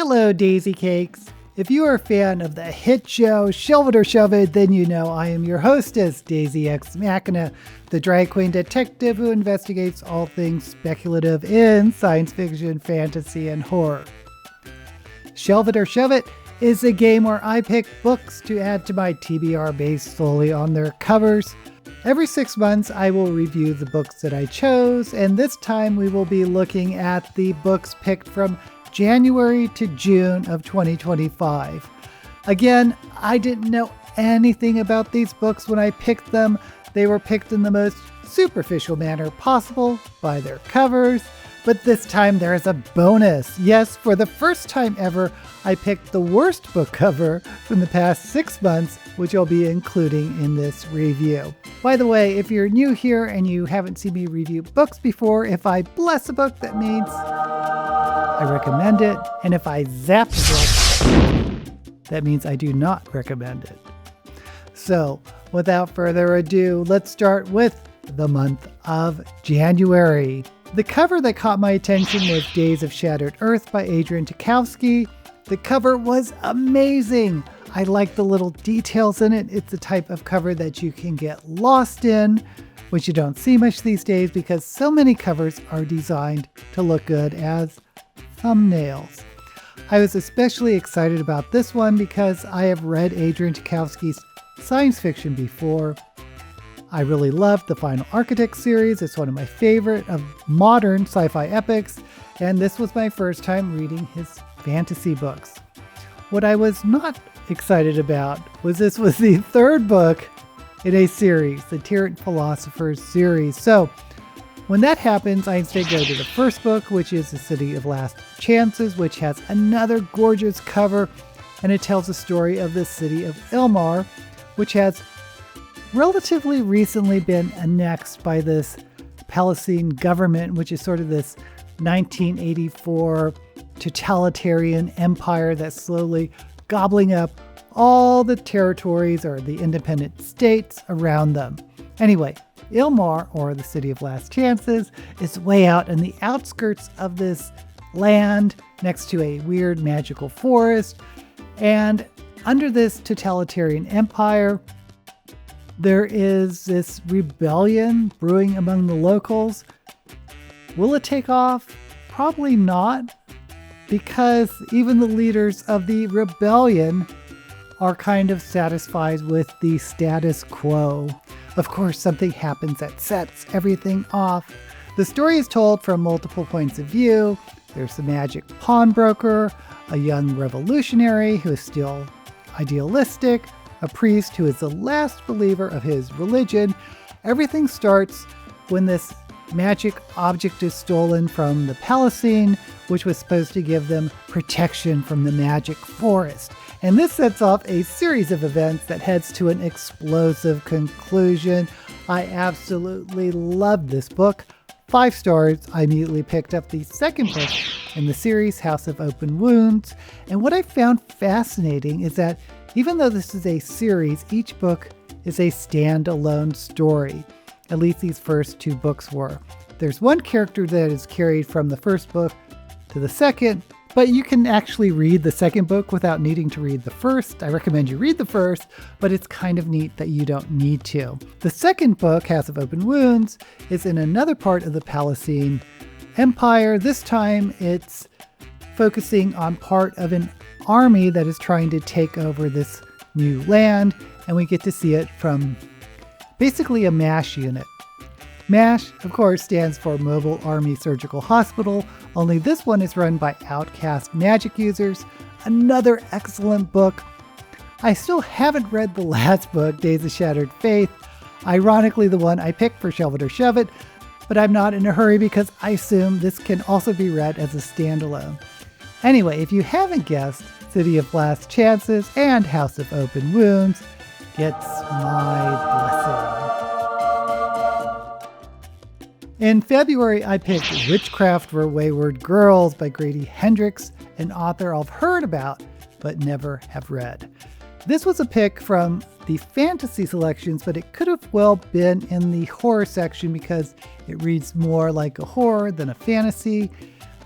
Hello, Daisy Cakes. If you are a fan of the hit show Shelve It or Shove It, then you know I am your hostess, Daisy X Machina, the drag queen detective who investigates all things speculative in science fiction, fantasy, and horror. Shelve It or Shove It is a game where I pick books to add to my TBR based solely on their covers. Every 6 months, I will review the books that I chose, and this time we will be looking at the books picked from January to June of 2025. Again, I didn't know anything about these books when I picked them. They were picked in the most superficial manner possible by their covers, but this time there is a bonus. Yes, for the first time ever, I picked the worst book cover from the past 6 months, which I'll be including in this review. By the way, if you're new here and you haven't seen me review books before, if I bless a book, that means I recommend it, and if I zap a book, that means I do not recommend it. So, without further ado, let's start with the month of January. The cover that caught my attention was Days of Shattered Earth by Adrian Tchaikovsky. The cover was amazing. I like the little details in it. It's the type of cover that you can get lost in, which you don't see much these days because so many covers are designed to look good as thumbnails. I was especially excited about this one because I have read Adrian Tchaikovsky's science fiction before. I really loved the Final Architect series. It's one of my favorite of modern sci-fi epics, and this was my first time reading his fantasy books. What I was not excited about was this was the third book in a series, the Tyrant Philosophers series. So when that happens, I instead go to the first book, which is The City of Last Chances, which has another gorgeous cover, and it tells the story of the city of Ilmar, which has relatively recently been annexed by this Palestine government, which is sort of this 1984 totalitarian empire that's slowly gobbling up all the territories or the independent states around them. Anyway, Ilmar, or the City of Last Chances, is way out in the outskirts of this land next to a weird magical forest. And under this totalitarian empire, there is this rebellion brewing among the locals. Will it take off? Probably not, because even the leaders of the rebellion are kind of satisfied with the status quo. Of course, something happens that sets everything off. The story is told from multiple points of view. There's the magic pawnbroker, a young revolutionary who is still idealistic, a priest who is the last believer of his religion. Everything starts when this magic object is stolen from the Palestine, which was supposed to give them protection from the magic forest. And this sets off a series of events that heads to an explosive conclusion. I absolutely loved this book. 5 stars. I immediately picked up the second book in the series, House of Open Wounds. And what I found fascinating is that even though this is a series, each book is a standalone story. At least these first 2 books were. There's one character that is carried from the first book to the second, but you can actually read the second book without needing to read the first. I recommend you read the first, but it's kind of neat that you don't need to. The second book, House of Open Wounds, is in another part of the Palestine Empire. This time it's focusing on part of an army that is trying to take over this new land, and we get to see it from basically a MASH unit. MASH, of course, stands for Mobile Army Surgical Hospital, only this one is run by outcast magic users. Another excellent book. I still haven't read the last book, Days of Shattered Faith, ironically the one I picked for Shelve It or Shove It, but I'm not in a hurry because I assume this can also be read as a standalone. Anyway, if you haven't guessed, City of Last Chances and House of Open Wounds gets my blessing. In February, I picked Witchcraft for Wayward Girls by Grady Hendrix, an author I've heard about but never have read. This was a pick from the fantasy selections, but it could have well been in the horror section because it reads more like a horror than a fantasy.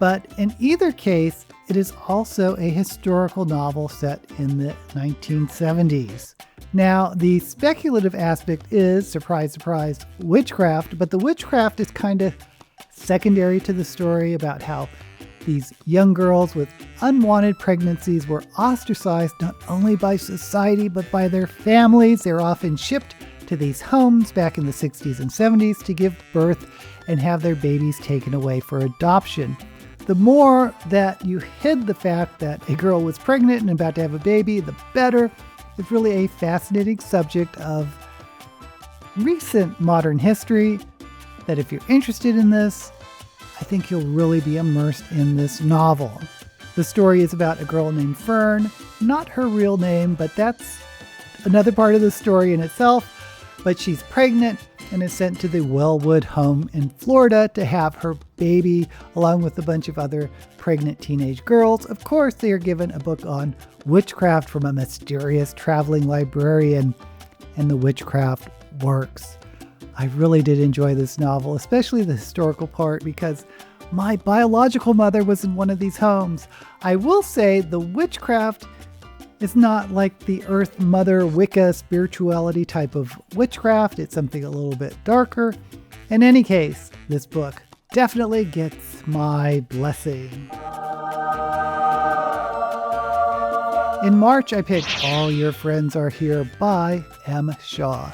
But in either case, it is also a historical novel set in the 1970s. Now, the speculative aspect is, surprise, surprise, witchcraft, but the witchcraft is kind of secondary to the story about how these young girls with unwanted pregnancies were ostracized not only by society but by their families. They were often shipped to these homes back in the 60s and 70s to give birth and have their babies taken away for adoption. The more that you hid the fact that a girl was pregnant and about to have a baby, the better. It's really a fascinating subject of recent modern history that if you're interested in this, I think you'll really be immersed in this novel. The story is about a girl named Fern, not her real name, but that's another part of the story in itself. But she's pregnant and is sent to the Wayward home in Florida to have her baby along with a bunch of other pregnant teenage girls. Of course, they are given a book on witchcraft from a mysterious traveling librarian, and the witchcraft works. I really did enjoy this novel, especially the historical part, because my biological mother was in one of these homes. I will say the witchcraft is not like the Earth Mother Wicca spirituality type of witchcraft. It's something a little bit darker. In any case, this book definitely gets my blessing. In March, I picked All Your Friends Are Here by M. Shaw.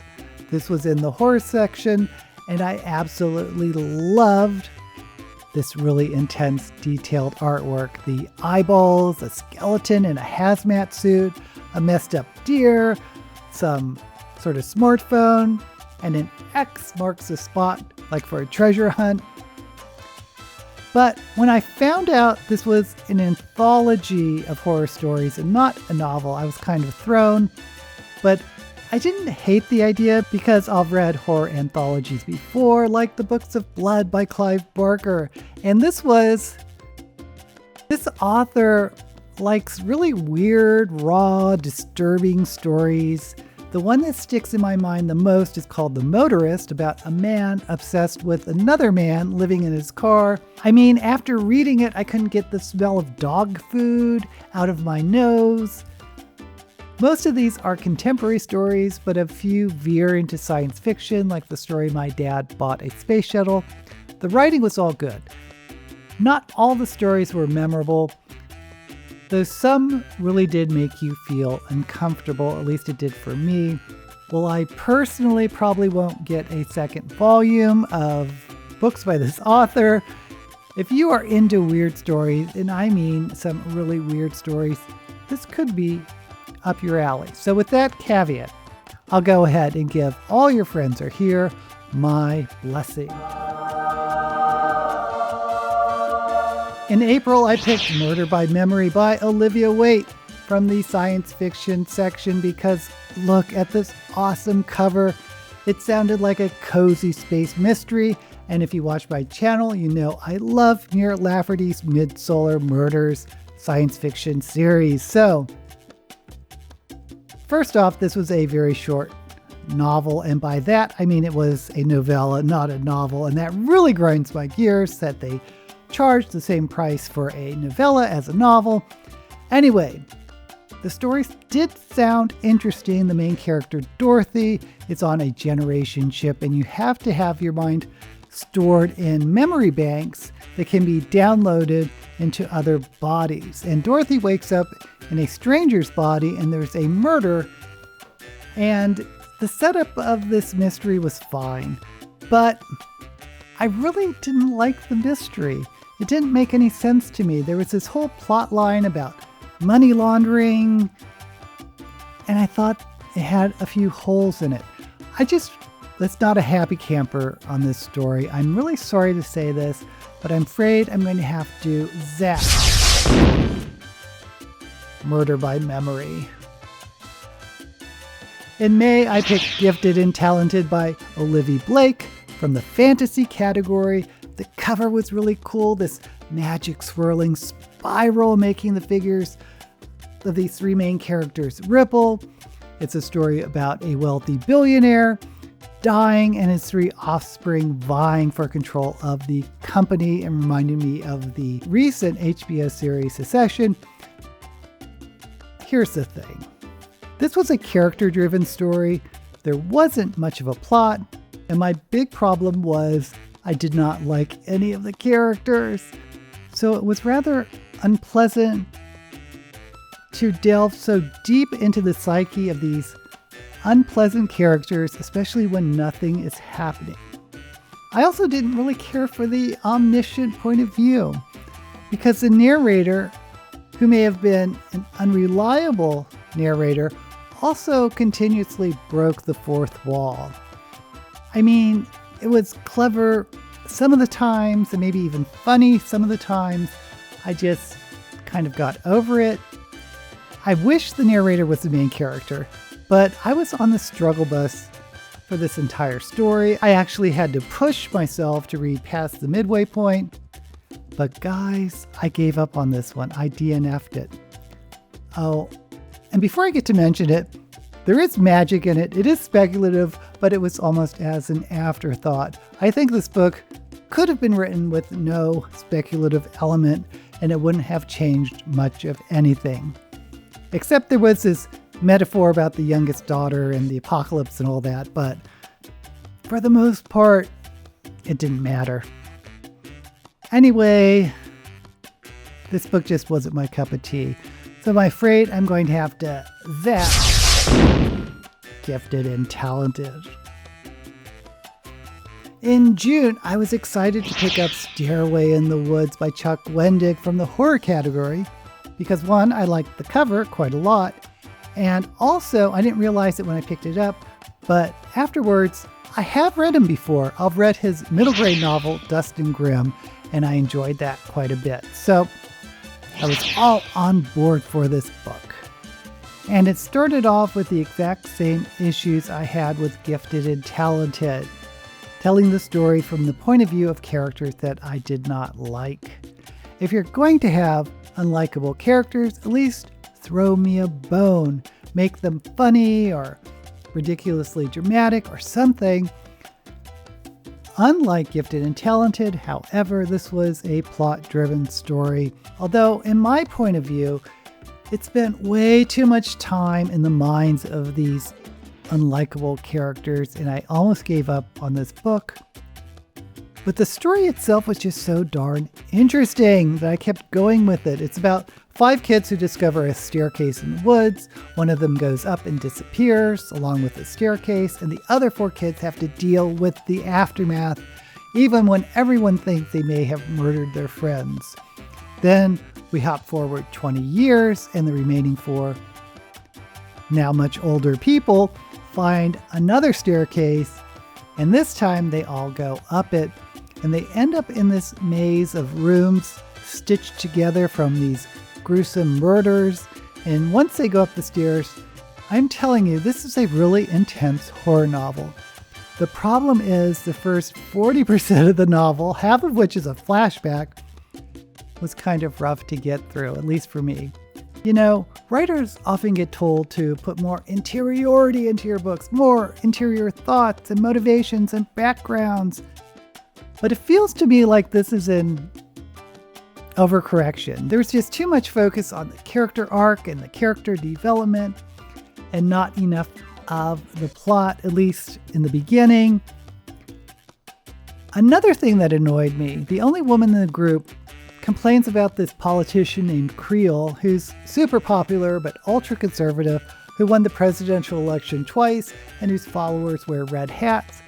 This was in the horror section, and I absolutely loved this really intense, detailed artwork. The eyeballs, a skeleton in a hazmat suit, a messed up deer, some sort of smartphone, and an X marks the spot, like for a treasure hunt. But when I found out this was an anthology of horror stories and not a novel, I was kind of thrown. But I didn't hate the idea because I've read horror anthologies before, like the Books of Blood by Clive Barker. And this author likes really weird, raw, disturbing stories. The one that sticks in my mind the most is called The Motorist, about a man obsessed with another man living in his car. I mean, after reading it, I couldn't get the smell of dog food out of my nose. Most of these are contemporary stories, but a few veer into science fiction, like the story My Dad Bought a Space Shuttle. The writing was all good. Not all the stories were memorable, though some really did make you feel uncomfortable, at least it did for me. Well, I personally probably won't get a second volume of books by this author. If you are into weird stories, and I mean some really weird stories, this could be up your alley. So with that caveat, I'll go ahead and give All Your Friends Are Here my blessing. In April, I picked Murder by Memory by Olivia Waite from the science fiction section because look at this awesome cover. It sounded like a cozy space mystery, and if you watch my channel, you know I love Muir Lafferty's Mid-Solar Murders science fiction series. So first off, this was a very short novel, and by that I mean it was a novella, not a novel, and that really grinds my gears that they charged the same price for a novella as a novel. Anyway, the story did sound interesting. The main character, Dorothy, is on a generation ship, and you have to have your mind stored in memory banks that can be downloaded into other bodies. And Dorothy wakes up in a stranger's body, and there's a murder. And the setup of this mystery was fine, but I really didn't like the mystery. It didn't make any sense to me. There was this whole plot line about money laundering, and I thought it had a few holes in it. That's not a happy camper on this story. I'm really sorry to say this, but I'm afraid I'm going to have to zap Murder by Memory. In May, I picked Gifted and Talented by Olivie Blake from the fantasy category. The cover was really cool, this magic swirling spiral making the figures of these three main characters ripple. It's a story about a wealthy billionaire dying and his 3 offspring vying for control of the company, and reminding me of the recent HBO series Succession. Here's the thing. This was a character-driven story. There wasn't much of a plot, and my big problem was I did not like any of the characters. So it was rather unpleasant to delve so deep into the psyche of these unpleasant characters, especially when nothing is happening. I also didn't really care for the omniscient point of view, because the narrator, who may have been an unreliable narrator, also continuously broke the fourth wall. I mean, it was clever some of the times, and maybe even funny some of the times. I just kind of got over it. I wish the narrator was the main character, but I was on the struggle bus for this entire story. I actually had to push myself to read past the midway point. But guys, I gave up on this one. I DNF'd it. Oh, and before I get to mention it, there is magic in it. It is speculative, but it was almost as an afterthought. I think this book could have been written with no speculative element, and it wouldn't have changed much of anything. Except there was this metaphor about the youngest daughter and the apocalypse and all that, but for the most part, it didn't matter. Anyway, this book just wasn't my cup of tea, so I'm afraid I'm going to have to zap Gifted and Talented. In June, I was excited to pick up Stairway in the Woods by Chuck Wendig from the horror category, because one, I liked the cover quite a lot, and also I didn't realize it when I picked it up, but afterwards, I have read him before. I've read his middle grade novel, Dust and Grim, and I enjoyed that quite a bit. So I was all on board for this book. And it started off with the exact same issues I had with Gifted and Talented, telling the story from the point of view of characters that I did not like. If you're going to have unlikable characters, at least throw me a bone. Make them funny or ridiculously dramatic or something. Unlike Gifted and Talented, however, this was a plot-driven story. Although, in my point of view, it spent way too much time in the minds of these unlikable characters, and I almost gave up on this book. But the story itself was just so darn interesting that I kept going with it. It's about 5 kids who discover a staircase in the woods. One of them goes up and disappears along with the staircase, and the other 4 kids have to deal with the aftermath, even when everyone thinks they may have murdered their friends. Then we hop forward 20 years, and the remaining 4, now much older people, find another staircase, and this time they all go up it, and they end up in this maze of rooms stitched together from these gruesome murders. And once they go up the stairs, I'm telling you, this is a really intense horror novel. The problem is the first 40% of the novel, half of which is a flashback, was kind of rough to get through, at least for me. You know, writers often get told to put more interiority into your books, more interior thoughts and motivations and backgrounds. But it feels to me like this is an overcorrection. There's just too much focus on the character arc and the character development, and not enough of the plot, at least in the beginning. Another thing that annoyed me, the only woman in the group complains about this politician named Creel, who's super popular but ultra-conservative, who won the presidential election twice and whose followers wear red hats.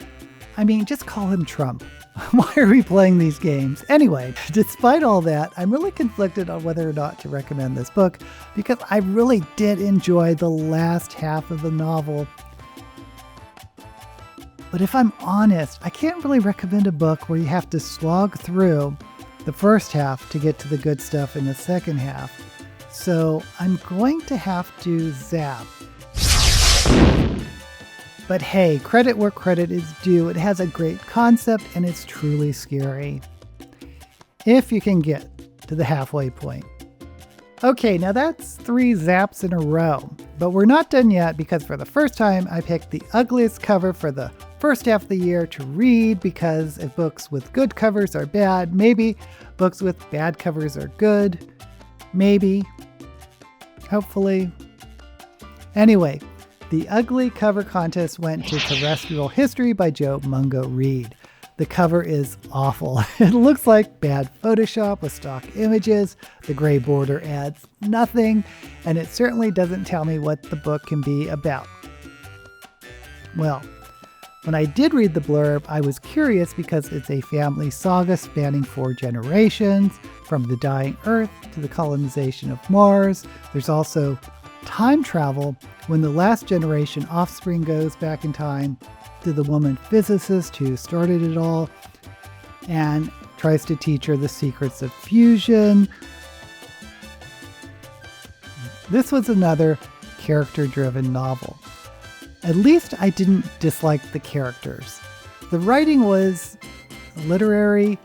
I mean, just call him Trump. Why are we playing these games? Anyway, despite all that, I'm really conflicted on whether or not to recommend this book, because I really did enjoy the last half of the novel. But if I'm honest, I can't really recommend a book where you have to slog through the first half to get to the good stuff in the second half. So I'm going to have to zap. But hey, credit where credit is due. It has a great concept and it's truly scary, if you can get to the halfway point. Okay, now that's 3 zaps in a row, but we're not done yet, because for the first time I picked the ugliest cover for the first half of the year to read, because if books with good covers are bad, maybe books with bad covers are good. Maybe. Hopefully. Anyway, the ugly cover contest went to Terrestrial History by Joe Mungo Reed. The cover is awful. It looks like bad Photoshop with stock images. The gray border adds nothing, and it certainly doesn't tell me what the book can be about. Well, when I did read the blurb, I was curious because it's a family saga spanning 4 generations, from the dying Earth to the colonization of Mars. There's also time travel when the last generation offspring goes back in time to the woman physicist who started it all and tries to teach her the secrets of fusion. This was another character-driven novel. At least I didn't dislike the characters. The writing was literary,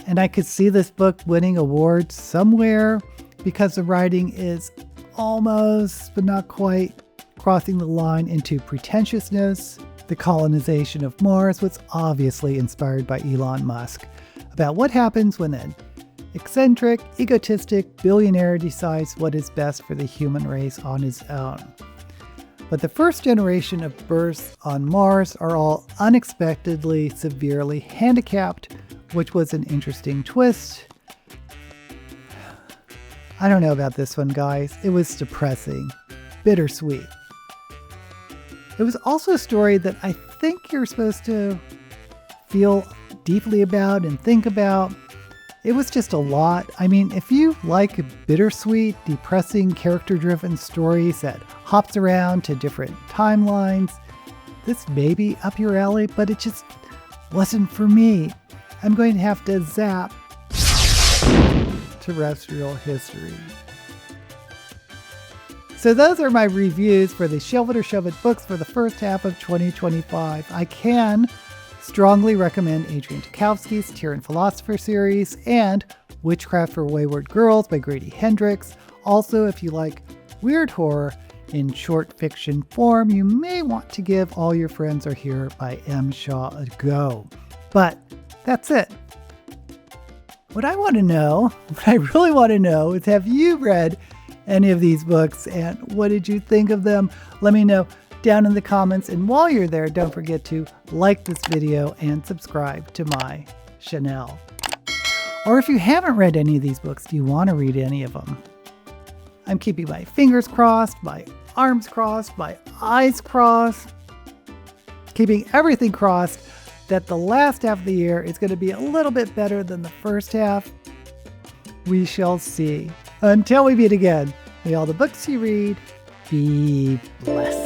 and I could see this book winning awards somewhere because the writing is almost, but not quite, crossing the line into pretentiousness. The colonization of Mars was obviously inspired by Elon Musk, about what happens when an eccentric, egotistic billionaire decides what is best for the human race on his own. But the first generation of births on Mars are all unexpectedly severely handicapped, which was an interesting twist. I don't know about this one, guys. It was depressing, bittersweet. It was also a story that I think you're supposed to feel deeply about and think about. It was just a lot. I mean, if you like bittersweet, depressing, character-driven stories that hops around to different timelines, this may be up your alley, but it just wasn't for me. I'm going to have to zap Terrestrial History. So those are my reviews for the Shelve It or Shove It books for the first half of 2025. I can strongly recommend Adrian Tchaikovsky's Tyrann Philosopher series and Witchcraft for Wayward Girls by Grady Hendrix. Also, if you like weird horror in short fiction form, you may want to give All Your Friends Are Here by M. Shaw a go. But that's it. What I really want to know is, have you read any of these books and what did you think of them? Let me know down in the comments, and while you're there, don't forget to like this video and subscribe to my channel. Or if you haven't read any of these books, do you want to read any of them? I'm keeping my fingers crossed, my arms crossed, my eyes crossed, keeping everything crossed that the last half of the year is going to be a little bit better than the first half. We shall see. Until we meet again, may all the books you read be blessed.